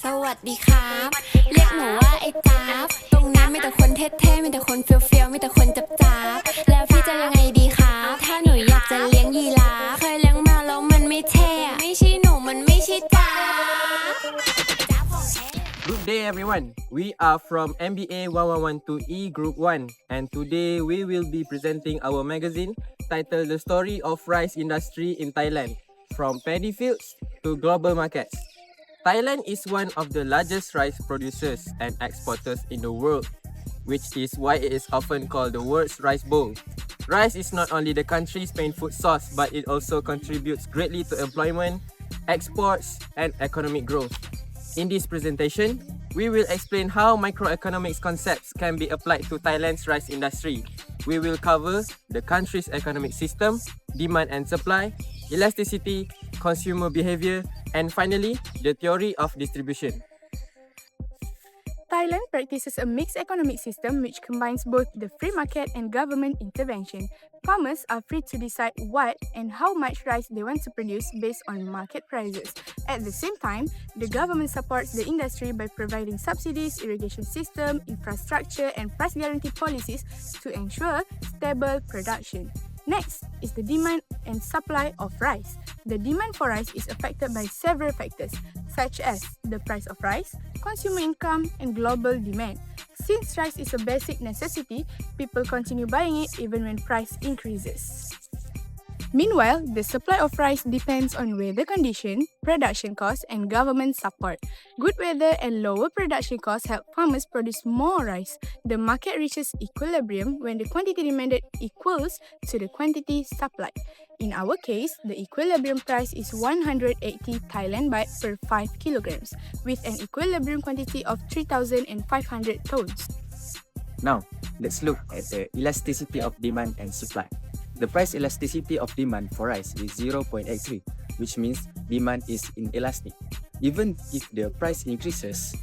สวัสดีครับเรียกหนูว่าไอ้จ๊าบตรงนี้มีแต่คนเท่ๆมีแต่คนเฟี้ยวๆมีแต่คนจับๆแล้วพี่จะยังไงดีครับถ้าหนูอยากจะเลี้ยงยีราฟเคยเลี้ยงแมวแล้วมันไม่เท่ไม่ใช่หนูมันไม่ใช่จ๊าบ Good day everyone. We are from MBA1112E Group 1 and today we will be presenting our magazine titled The Story of Rice Industry in Thailand from paddy fields to global markets. Thailand is one of the largest rice producers and exporters in the world, which is why it is often called the world's rice bowl. Rice is not only the country's main food source, but it also contributes greatly to employment, exports, and economic growth. In this presentation, we will explain how microeconomics concepts can be applied to Thailand's rice industry. We will cover the country's economic system, demand and supply, elasticity, consumer behavior, and finally, the theory of distribution. Thailand practices a mixed economic system which combines both the free market and government intervention. Farmers are free to decide what and how much rice they want to produce based on market prices. At the same time, the government supports the industry by providing subsidies, irrigation system, infrastructure, and price guarantee policies to ensure stable production. Next is the demand and supply of rice. The demand for rice is affected by several factors, such as the price of rice, consumer income, and global demand. Since rice is a basic necessity, people continue buying it even when price increases. Meanwhile, the supply of rice depends on weather condition, production costs, and government support. Good weather and lower production costs help farmers produce more rice. The market reaches equilibrium when the quantity demanded equals to the quantity supplied. In our case, the equilibrium price is 180 Thailand baht per 5 kilograms, with an equilibrium quantity of 3,500 tons. Now, let's look at the elasticity of demand and supply. The price elasticity of demand for rice is 0.83, which means demand is inelastic. Even if the price increases,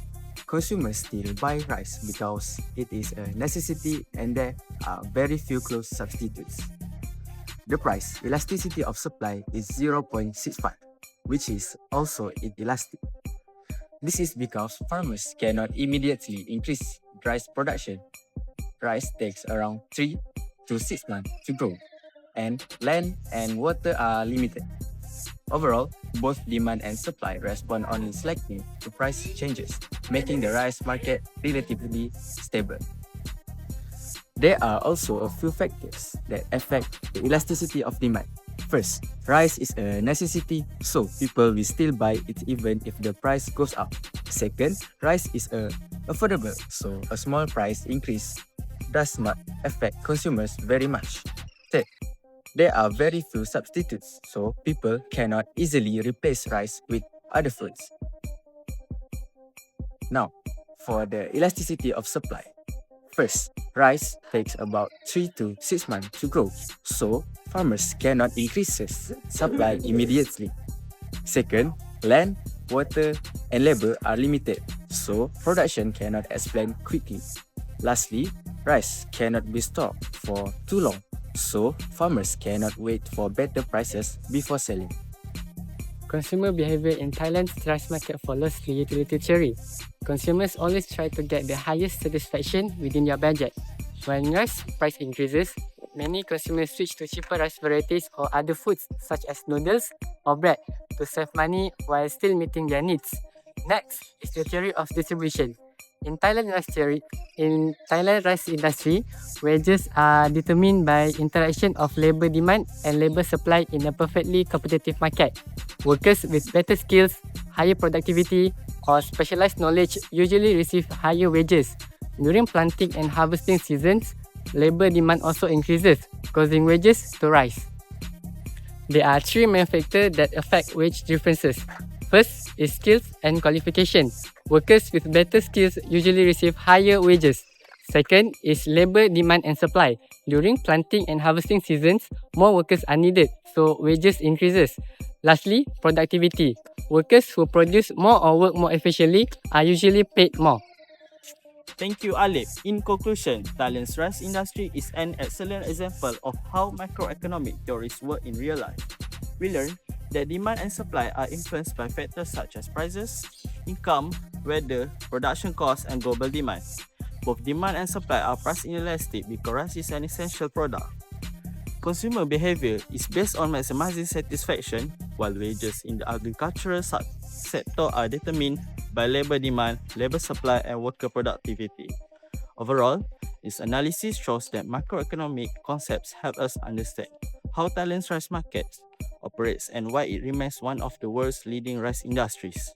consumers still buy rice because it is a necessity and there are very few close substitutes. The price elasticity of supply is 0.65, which is also inelastic. This is because farmers cannot immediately increase rice production. Rice takes around 3 to 6 months to grow, and land and water are limited. Overall, both demand and supply respond only slightly to price changes, making the rice market relatively stable. There are also a few factors that affect the elasticity of demand. First, rice is a necessity, so people will still buy it even if the price goes up. Second, rice is affordable, so a small price increase does not affect consumers very much. Third, there are very few substitutes, so people cannot easily replace rice with other foods. Now, for the elasticity of supply. First, rice takes about 3 to 6 months to grow, so farmers cannot increase supply immediately. Second, land, water, and labor are limited, so production cannot expand quickly. Lastly, rice cannot be stored for too long, so farmers cannot wait for better prices before selling. Consumer behavior in Thailand's rice market follows the utility theory. Consumers always try to get the highest satisfaction within their budget. When rice price increases, many consumers switch to cheaper rice varieties or other foods such as noodles or bread to save money while still meeting their needs. Next is the theory of distribution. In Thailand rice industry, wages are determined by interaction of labor demand and labor supply in a perfectly competitive market. Workers with better skills, higher productivity, or specialized knowledge usually receive higher wages. During planting and harvesting seasons, labor demand also increases, causing wages to rise. There are three main factors that affect wage differences. First is skills and qualifications. Workers with better skills usually receive higher wages. Second is labor demand and supply. During planting and harvesting seasons, more workers are needed, so wages increases. Lastly, productivity. Workers who produce more or work more efficiently are usually paid more. Thank you, ALIF. In conclusion, Thailand's rice industry is an excellent example of how macroeconomic theories work in real life. We learn that demand and supply are influenced by factors such as prices, income, weather, production costs, and global demand. Both demand and supply are price inelastic because rice is an essential product. Consumer behavior is based on maximizing satisfaction, while wages in the agricultural sector are determined by labor demand, labor supply, and worker productivity. Overall, this analysis shows that macroeconomic concepts help us understand how Thailand's rice market operates and why it remains one of the world's leading rice industries.